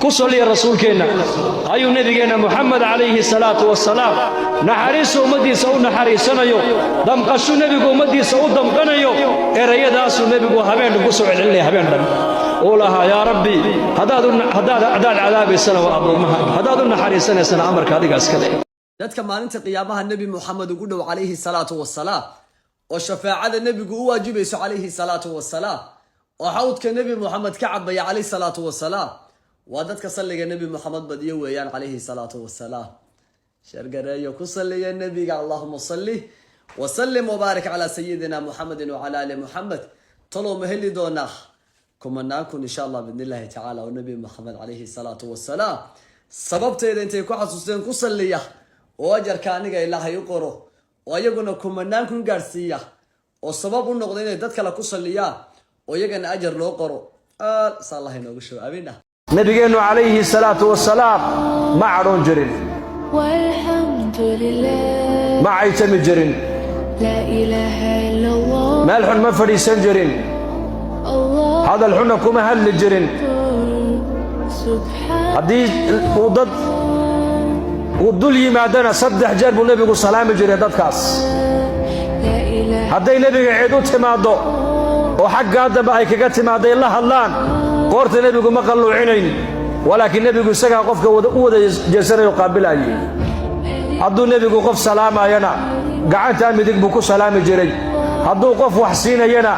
كسولي رسول كينا أيو نبينا محمد عليه الصلاة والسلام نحريس أمدي سو نحريسنا يو دم قشو نبي أمدي سو دم قنا يو إريا داس نبي هبين قصو عليه هبين دم قولها يا ربي هداد عذاب السنة وأبو مهد هداد نحريسنا سنة أمر كذي قاسكده dadka maalinta qiyaamaha nabi Muhammad ugu dhow calayhi salaatu wassalaam oo shafaacada nabigu u waajibayso calayhi salaatu wassalaam oo xawdka nabi Muhammad ka cabaya calayhi salaatu wassalaam waa dadka salliga nabi Muhammad badiyo weeyaan calayhi salaatu wassalaam shargareeyo ku salliya nabiga Allahumma salli wa sallim wa barik ala sayyidina Muhammadin wa ala ali Muhammad talo mahli doona kumanaankun insha Allah bidnillahi ta'ala wa nabi Muhammad calayhi salaatu wassalaam sababteeda intay ku xasuusteen ku salliya oo ajarka aniga ilaahay u qoro oo ayaguna kumanaan kun gaarsiiya oo sabab u noqdo inay dad kale ku saliyaan oo iyagana ajar loo qoro sallallahu inoogu soo aabina nabigeenu calayhi salaatu wassalaam ma caroon jirin walhamdulillah ma aytami jirin la ilaha illa allah meel xun ma fadhiisan jirin allah hadal xun kuma hadli jirin subhan haddii uu dad ودول يمادنا صدح جرب النبي سلام جري ددكاس la ilaha hadday nabiga ciid u timaado oo xaq aadaba ay kaga timaado ilaa hadlaan qoorta nabigu ma qalluucinayn walaakiin nabigu isaga qofka wada jeesanayo qaabilayay hadduu nabigu qof salaamayana gacanta midig buu ku salaami jiray hadduu qof wax siinayana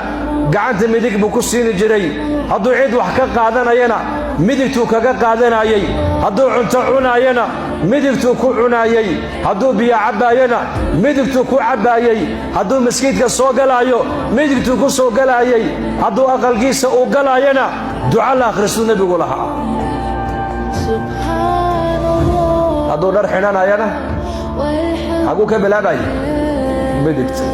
gacanta midig buu ku siin jiray hadduu ciid wax ka qaadanayana midigtuu kaga qaadanayay hadduu cunto cunayana midigtuu ku cunayay hadduu biyo cabaayana midigtuu ku cabaayay hadduu masjidka soo galaayo midigtuu ku soo galayay hadduu aqalkiisa u galayana duca la akhristo nabigu lahaa subhanallah hadduu dhar xidhanayana walhamdulillah hagu ka bilaabay midigta